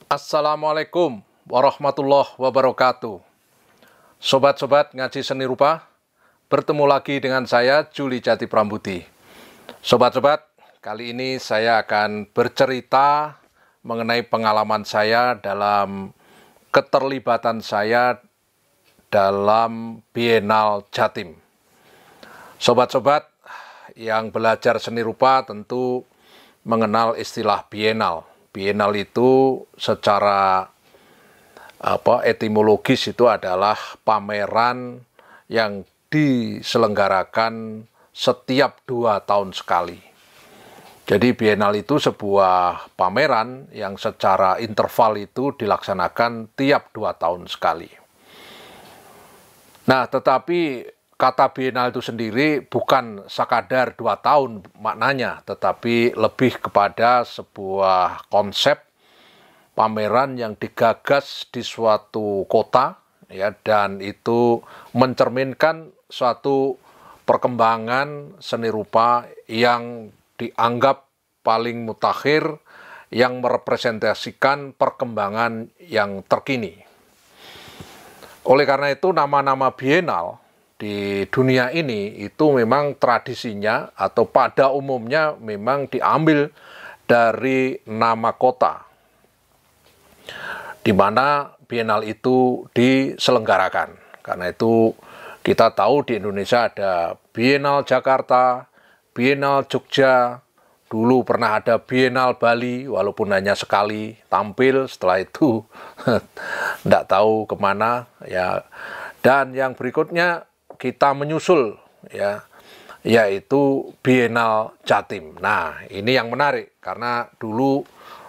Assalamualaikum warahmatullahi wabarakatuh. Sobat-sobat ngaji seni rupa, bertemu lagi dengan saya Juli Jati Prambuti. Sobat-sobat, kali ini saya akan bercerita mengenai pengalaman saya dalam keterlibatan saya dalam Biennale Jatim. Sobat-sobat yang belajar seni rupa tentu mengenal istilah biennale. Biennale itu secara etimologis itu adalah pameran yang diselenggarakan setiap 2 tahun sekali. Jadi biennale itu sebuah pameran yang secara interval itu dilaksanakan tiap 2 tahun sekali. Nah, tetapi kata biennale itu sendiri bukan sekadar 2 tahun maknanya, tetapi lebih kepada sebuah konsep pameran yang digagas di suatu kota, ya, dan itu mencerminkan suatu perkembangan seni rupa yang dianggap paling mutakhir, yang merepresentasikan perkembangan yang terkini. Oleh karena itu, nama-nama biennale di dunia ini itu memang tradisinya atau pada umumnya memang diambil dari nama kota di mana biennale itu diselenggarakan. Karena itu kita tahu di Indonesia ada Biennale Jakarta, Biennale Jogja, dulu pernah ada Biennale Bali walaupun hanya sekali tampil, setelah itu tidak tahu kemana, ya. Dan yang berikutnya kita menyusul, ya, yaitu Biennale Jatim. Nah, ini yang menarik karena dulu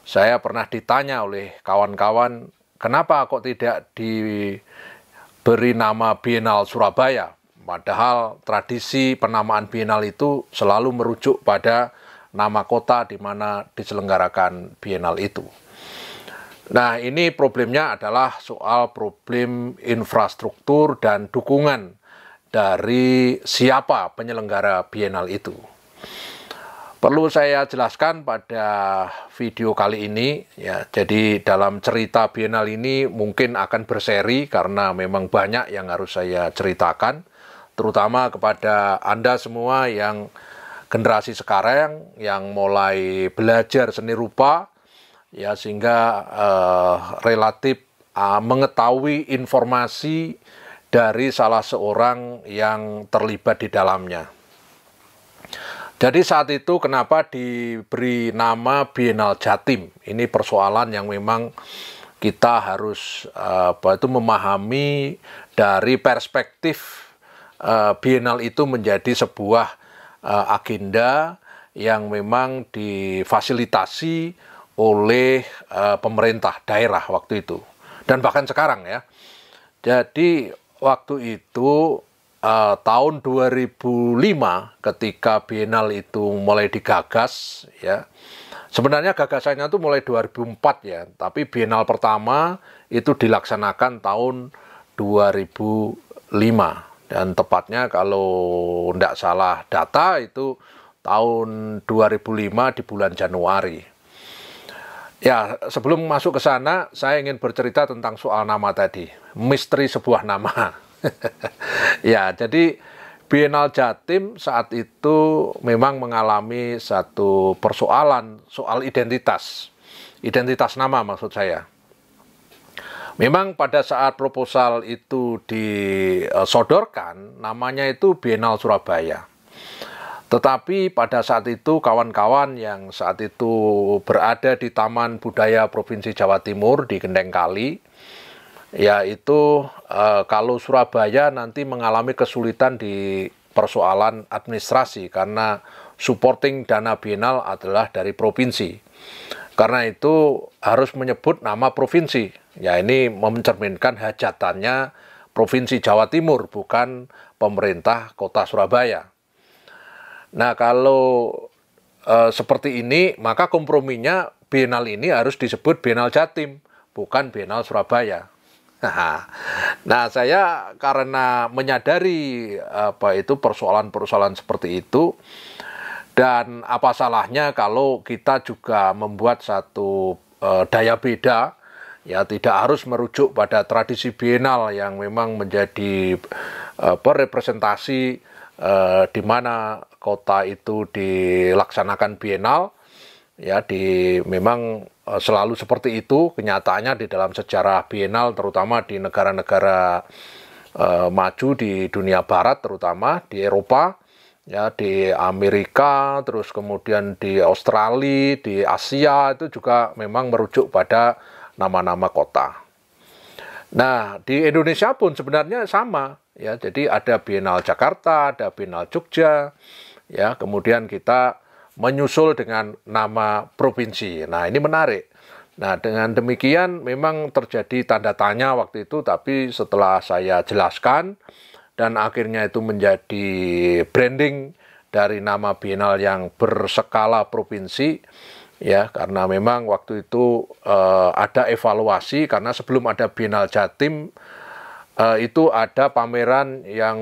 saya pernah ditanya oleh kawan-kawan, kenapa kok tidak diberi nama Biennale Surabaya? Padahal tradisi penamaan biennale itu selalu merujuk pada nama kota di mana diselenggarakan biennale itu. Nah, ini problemnya adalah soal problem infrastruktur dan dukungan dari siapa penyelenggara biennale itu. Perlu saya jelaskan pada video kali ini, ya. Jadi dalam cerita biennale ini mungkin akan berseri karena memang banyak yang harus saya ceritakan, terutama kepada Anda semua yang generasi sekarang yang mulai belajar seni rupa, ya, sehingga relatif mengetahui informasi dari salah seorang yang terlibat di dalamnya. Jadi saat itu kenapa diberi nama Biennale Jatim? Ini persoalan yang memang kita harus memahami dari perspektif biennale itu menjadi sebuah agenda yang memang difasilitasi oleh pemerintah daerah waktu itu. Dan bahkan sekarang, ya. Jadi waktu itu tahun 2005 ketika biennale itu mulai digagas, ya. Sebenarnya gagasannya itu mulai 2004, ya, tapi biennale pertama itu dilaksanakan tahun 2005 dan tepatnya kalau tidak salah data itu tahun 2005 di bulan Januari. Ya, sebelum masuk ke sana, saya ingin bercerita tentang soal nama tadi, misteri sebuah nama. Ya, jadi Biennale Jatim saat itu memang mengalami satu persoalan soal identitas nama maksud saya. Memang pada saat proposal itu disodorkan, namanya itu Biennale Surabaya. Tetapi pada saat itu kawan-kawan yang saat itu berada di Taman Budaya Provinsi Jawa Timur di Gendeng Kali, yaitu kalau Surabaya nanti mengalami kesulitan di persoalan administrasi karena supporting dana biennale adalah dari provinsi. Karena itu harus menyebut nama provinsi. Ya, ini mencerminkan hajatannya Provinsi Jawa Timur, bukan pemerintah kota Surabaya. Nah, kalau seperti ini, maka komprominya biennale ini harus disebut Biennale Jatim, bukan Biennale Surabaya. Nah, saya karena menyadari itu persoalan-persoalan seperti itu, dan apa salahnya kalau kita juga membuat satu daya beda ya tidak harus merujuk pada tradisi bienal yang memang menjadi representasi di mana kota itu dilaksanakan bienal, ya memang selalu seperti itu kenyataannya di dalam sejarah bienal, terutama di negara-negara maju di dunia barat, terutama di Eropa, ya di Amerika, terus kemudian di Australia, di Asia, itu juga memang merujuk pada nama-nama kota. Nah, di Indonesia pun sebenarnya sama, ya. Jadi ada Bienal Jakarta, ada Bienal Jogja, ya. Kemudian kita menyusul dengan nama provinsi. Nah, ini menarik. Nah, dengan demikian memang terjadi tanda tanya waktu itu, tapi setelah saya jelaskan dan akhirnya itu menjadi branding dari nama bienal yang berskala provinsi, ya, karena memang waktu itu ada evaluasi, karena sebelum ada Bienal Jatim itu ada pameran yang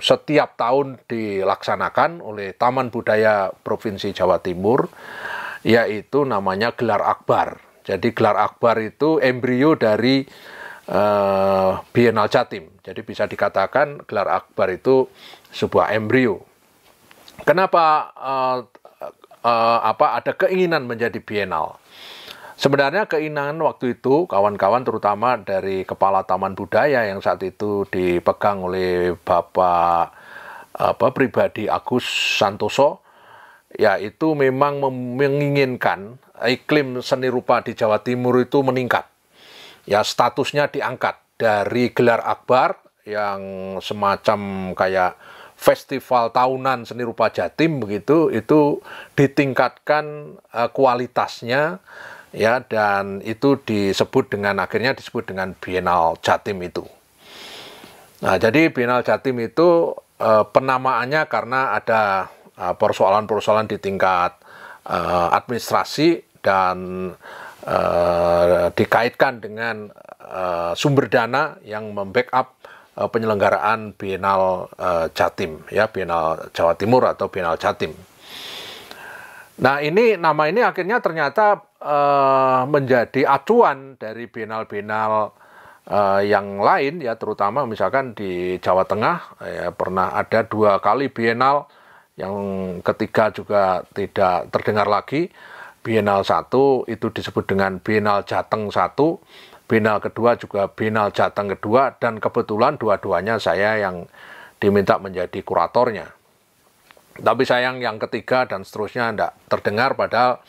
setiap tahun dilaksanakan oleh Taman Budaya Provinsi Jawa Timur, yaitu namanya Gelar Akbar. Jadi Gelar Akbar itu embrio dari Bienal Jatim. Jadi bisa dikatakan Gelar Akbar itu sebuah embrio. Kenapa ada keinginan menjadi bienal? Sebenarnya keinginan waktu itu kawan-kawan, terutama dari Kepala Taman Budaya yang saat itu dipegang oleh Bapak pribadi Agus Santoso, yaitu memang menginginkan iklim seni rupa di Jawa Timur itu meningkat. Ya, statusnya diangkat dari Gelar Akbar yang semacam kayak festival tahunan seni rupa Jatim begitu, itu ditingkatkan kualitasnya, ya, dan itu akhirnya disebut dengan Bienal Jatim itu. Nah, jadi Bienal Jatim itu penamaannya karena ada persoalan-persoalan di tingkat administrasi dan dikaitkan dengan sumber dana yang membackup penyelenggaraan Bienal Jatim, ya, Bienal Jawa Timur atau Bienal Jatim. Nah, nama ini akhirnya ternyata menjadi acuan dari bienal-bienal yang lain, ya, terutama misalkan di Jawa Tengah, ya, pernah ada 2 kali bienal, yang ketiga juga tidak terdengar lagi. Bienal 1 itu disebut dengan Bienal Jateng 1, Bienal kedua juga Bienal Jateng kedua, dan kebetulan dua-duanya saya yang diminta menjadi kuratornya. Tapi sayang yang ketiga dan seterusnya tidak terdengar, padahal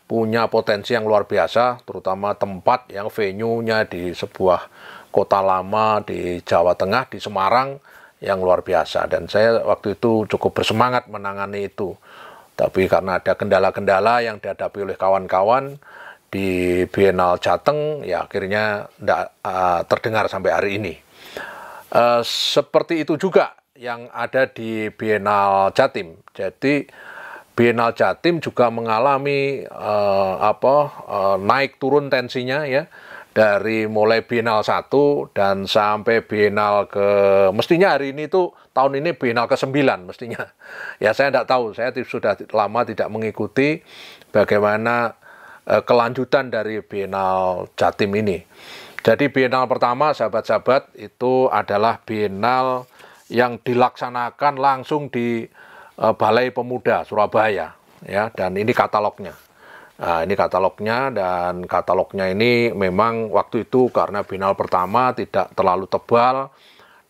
punya potensi yang luar biasa, terutama tempat yang venue-nya di sebuah kota lama di Jawa Tengah, di Semarang, yang luar biasa. Dan saya waktu itu cukup bersemangat menangani itu. Tapi karena ada kendala-kendala yang dihadapi oleh kawan-kawan di Bienal Jateng, ya akhirnya tidak terdengar sampai hari ini. Seperti itu juga yang ada di Bienal Jatim. Jadi Bienal Jatim juga mengalami naik turun tensinya, ya, dari mulai Bienal 1 dan sampai Bienal mestinya hari ini tuh tahun ini Bienal ke-9 mestinya. Ya, saya tidak tahu, saya sudah lama tidak mengikuti bagaimana kelanjutan dari Bienal Jatim ini. Jadi Bienal pertama, sahabat-sahabat, itu adalah Bienal yang dilaksanakan langsung di Balai Pemuda Surabaya, ya, dan ini katalognya. Nah, ini katalognya, dan katalognya ini memang waktu itu karena Bienal pertama tidak terlalu tebal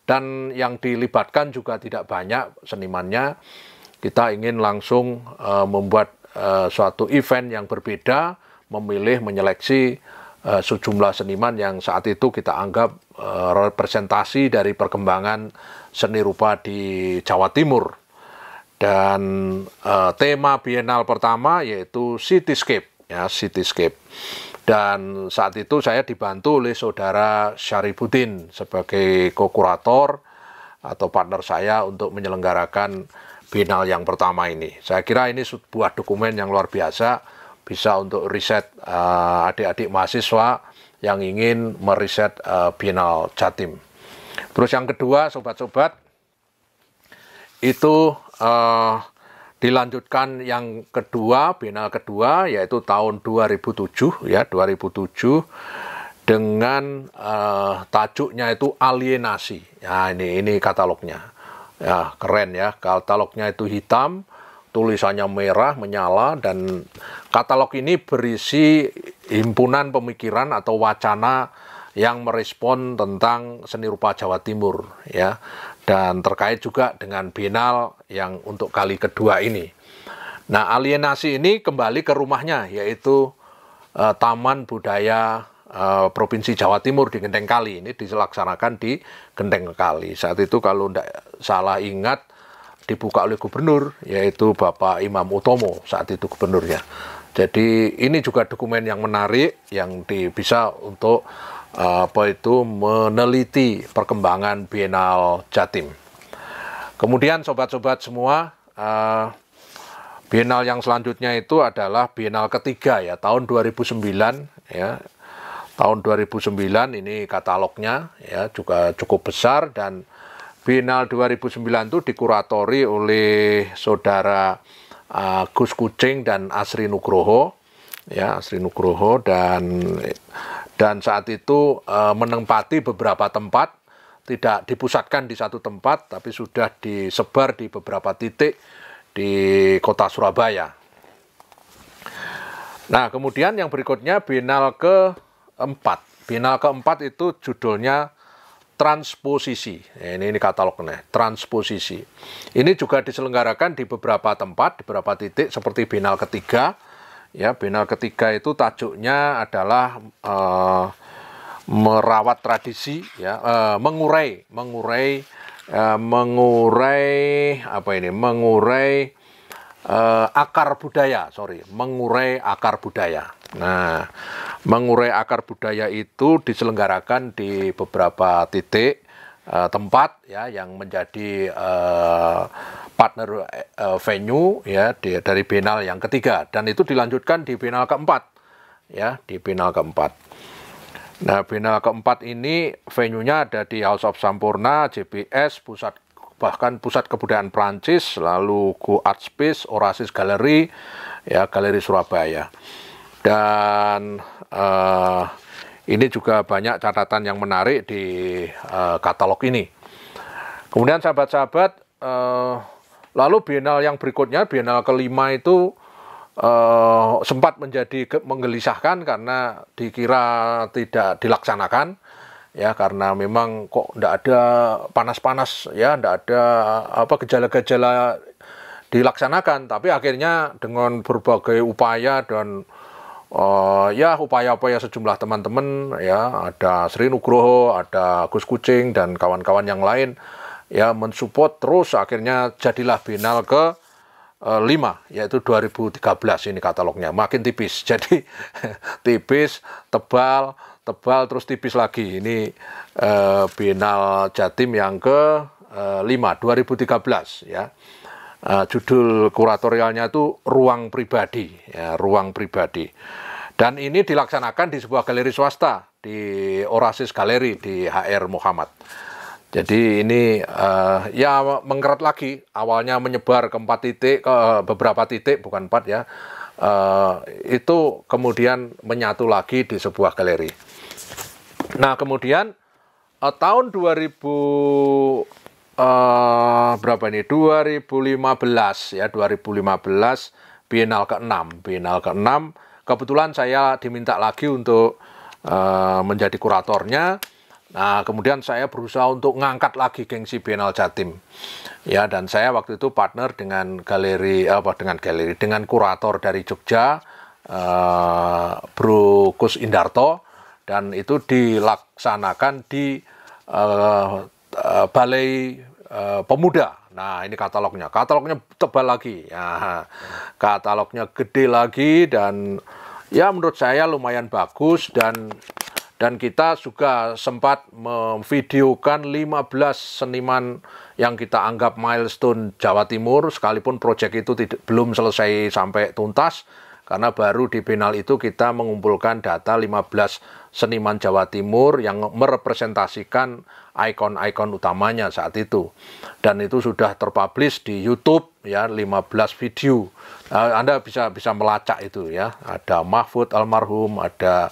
dan yang dilibatkan juga tidak banyak senimannya. Kita ingin langsung membuat suatu event yang berbeda, menyeleksi sejumlah seniman yang saat itu kita anggap representasi dari perkembangan seni rupa di Jawa Timur. Dan tema Bienal pertama yaitu Cityscape, ya, Cityscape. Dan saat itu saya dibantu oleh saudara Syarifuddin sebagai ko-kurator atau partner saya untuk menyelenggarakan Bienal yang pertama ini. Saya kira ini sebuah dokumen yang luar biasa, bisa untuk riset adik-adik mahasiswa yang ingin meriset Bienal Jatim. Terus yang kedua, sobat-sobat, itu dilanjutkan yang kedua, Bienal kedua, yaitu tahun 2007, ya, 2007. dengan tajuknya itu alienasi. Ya, ini katalognya. Ya, keren ya. Katalognya itu hitam, tulisannya merah menyala, dan katalog ini berisi himpunan pemikiran atau wacana yang merespon tentang seni rupa Jawa Timur ya, dan terkait juga dengan Biennale yang untuk kali kedua ini. Nah, alienasi ini kembali ke rumahnya, yaitu Taman Budaya Provinsi Jawa Timur di Genteng Kali. Ini dilaksanakan di Genteng Kali. Saat itu kalau tidak salah ingat dibuka oleh gubernur, yaitu Bapak Imam Utomo, saat itu gubernurnya. Jadi ini juga dokumen yang menarik yang bisa untuk meneliti perkembangan Biennale Jatim. Kemudian sobat-sobat semua, Biennale yang selanjutnya itu adalah Biennale ketiga ya, tahun 2009 ya. Tahun 2009 ini katalognya ya juga cukup besar, dan Biennale 2009 itu dikuratori oleh saudara Gus Kucing dan Asri Nugroho ya, Asri Nugroho, dan saat itu menempati beberapa tempat, tidak dipusatkan di satu tempat, tapi sudah disebar di beberapa titik di kota Surabaya. Nah, kemudian yang berikutnya Biennale keempat. Biennale keempat itu judulnya Transposisi. Ini katalognya, Transposisi. Ini juga diselenggarakan di beberapa tempat, di beberapa titik seperti Biennale ketiga. Ya, Biennale ketiga itu tajuknya adalah merawat tradisi, ya, mengurai akar budaya, mengurai akar budaya. Nah, mengurai akar budaya itu diselenggarakan di beberapa titik tempat ya yang menjadi partner venue ya dari Biennale yang ketiga, dan itu dilanjutkan di Biennale keempat ya, di Biennale keempat. Nah, Biennale keempat ini venue-nya ada di House of Sampurna, JBS, bahkan Pusat Kebudayaan Prancis, lalu Go Art Space, Oasis Gallery, ya, Galeri Surabaya. Dan ini juga banyak catatan yang menarik di katalog ini. Kemudian sahabat-sahabat, lalu Biennale yang berikutnya, Biennale kelima itu sempat menjadi menggelisahkan karena dikira tidak dilaksanakan. Ya, karena memang kok tidak ada panas-panas ya, tidak ada gejala-gejala dilaksanakan, tapi akhirnya dengan berbagai upaya dan ya upaya-upaya sejumlah teman-teman ya, ada Sri Nugroho, ada Gus Kucing dan kawan-kawan yang lain ya mensupport terus, akhirnya jadilah Biennale ke 5, yaitu 2013. Ini katalognya makin tipis, jadi tipis, tebal, terus tipis lagi. Ini Biennale Jatim yang ke 5 2013 ya. Judul kuratorialnya itu Ruang Pribadi ya, Ruang Pribadi. Dan ini dilaksanakan di sebuah galeri swasta di Oasis Gallery di HR Muhammad. Jadi ini ya mengkerat lagi, awalnya menyebar ke 4 titik, ke beberapa titik, bukan 4 ya. Itu kemudian menyatu lagi di sebuah galeri. Nah, kemudian tahun 2015 ya, 2015 Biennale ke-6. Biennale ke-6 kebetulan saya diminta lagi untuk menjadi kuratornya. Nah, kemudian saya berusaha untuk ngangkat lagi gengsi Biennale Jatim. Ya, dan saya waktu itu partner dengan dengan kurator dari Jogja, Bro Kus Indarto, dan itu dilaksanakan di Balai Pemuda. Nah, ini katalognya tebal lagi ya, katalognya gede lagi, dan ya menurut saya lumayan bagus, dan kita juga sempat memvideokan 15 seniman yang kita anggap milestone Jawa Timur, sekalipun proyek itu belum selesai sampai tuntas, karena baru di Biennale itu kita mengumpulkan data 15 seniman Jawa Timur yang merepresentasikan ikon-ikon utamanya saat itu. Dan itu sudah terpublish di YouTube ya, 15 video. Anda bisa melacak itu ya. Ada Mahfud almarhum, ada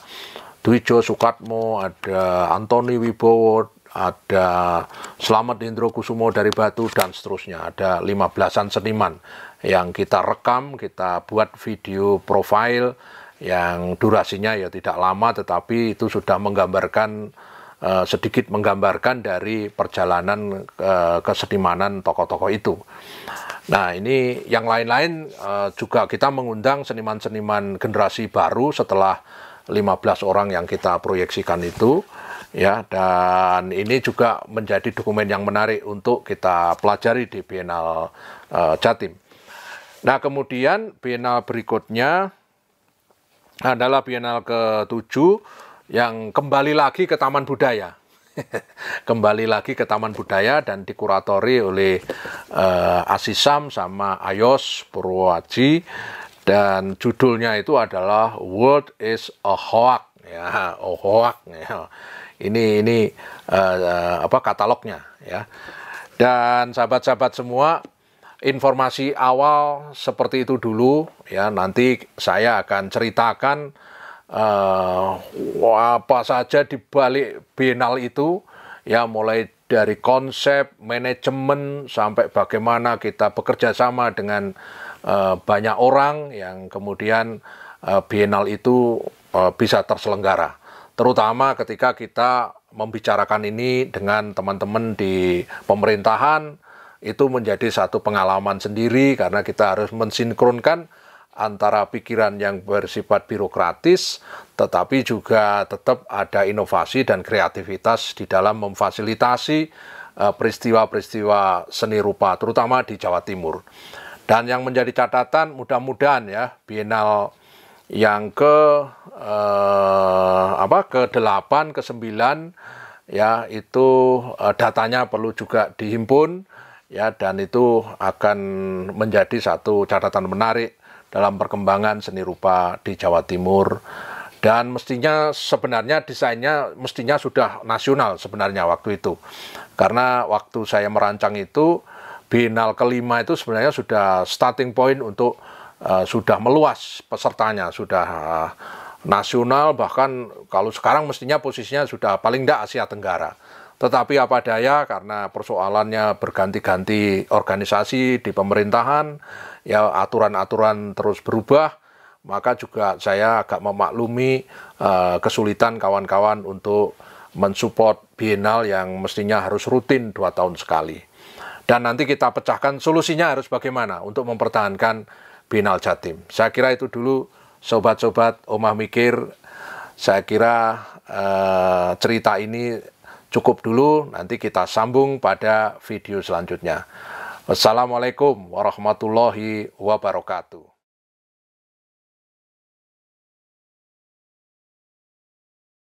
Dwijo Sukatmo, ada Antoni Wibowo, ada Slamet Indrokusumo dari Batu, dan seterusnya. Ada 15-an seniman yang kita rekam, kita buat video profile yang durasinya ya tidak lama, tetapi itu sudah menggambarkan, sedikit menggambarkan dari perjalanan kesenimanan tokoh-tokoh itu. Nah, ini yang lain-lain juga kita mengundang seniman-seniman generasi baru setelah 15 orang yang kita proyeksikan itu, ya, dan ini juga menjadi dokumen yang menarik untuk kita pelajari di Biennale Jatim. Nah, kemudian Biennale berikutnya adalah Biennale ke-7 yang kembali lagi ke Taman Budaya. Kembali lagi ke Taman Budaya dan dikuratori oleh Asisam sama Ayos Purwoaji, dan judulnya itu adalah World is a Hoax, ya, hoax, ya. Ini katalognya, ya. Dan sahabat-sahabat semua, informasi awal seperti itu dulu, ya. Nanti saya akan ceritakan apa saja di balik Biennale itu, ya, mulai dari konsep, manajemen, sampai bagaimana kita bekerja sama dengan banyak orang yang kemudian Biennale itu bisa terselenggara. Terutama ketika kita membicarakan ini dengan teman-teman di pemerintahan, itu menjadi satu pengalaman sendiri karena kita harus mensinkronkan antara pikiran yang bersifat birokratis, tetapi juga tetap ada inovasi dan kreativitas di dalam memfasilitasi peristiwa-peristiwa seni rupa, terutama di Jawa Timur. Dan yang menjadi catatan, mudah-mudahan ya, Biennale yang ke-8, ke-9, ya, itu datanya perlu juga dihimpun, ya, dan itu akan menjadi satu catatan menarik dalam perkembangan seni rupa di Jawa Timur. Dan mestinya sebenarnya desainnya mestinya sudah nasional sebenarnya waktu itu. Karena waktu saya merancang itu, Biennale ke-5 itu sebenarnya sudah starting point untuk sudah meluas pesertanya, sudah nasional, bahkan kalau sekarang mestinya posisinya sudah paling tidak Asia Tenggara. Tetapi apa daya, karena persoalannya berganti-ganti organisasi di pemerintahan, ya, aturan-aturan terus berubah, maka juga saya agak memaklumi kesulitan kawan-kawan untuk mensupport Biennale yang mestinya harus rutin 2 tahun sekali. Dan nanti kita pecahkan solusinya harus bagaimana untuk mempertahankan Biennale Jatim. Saya kira itu dulu, sobat-sobat Omah Mikir. Saya kira cerita ini cukup dulu, nanti kita sambung pada video selanjutnya. Wassalamualaikum warahmatullahi wabarakatuh.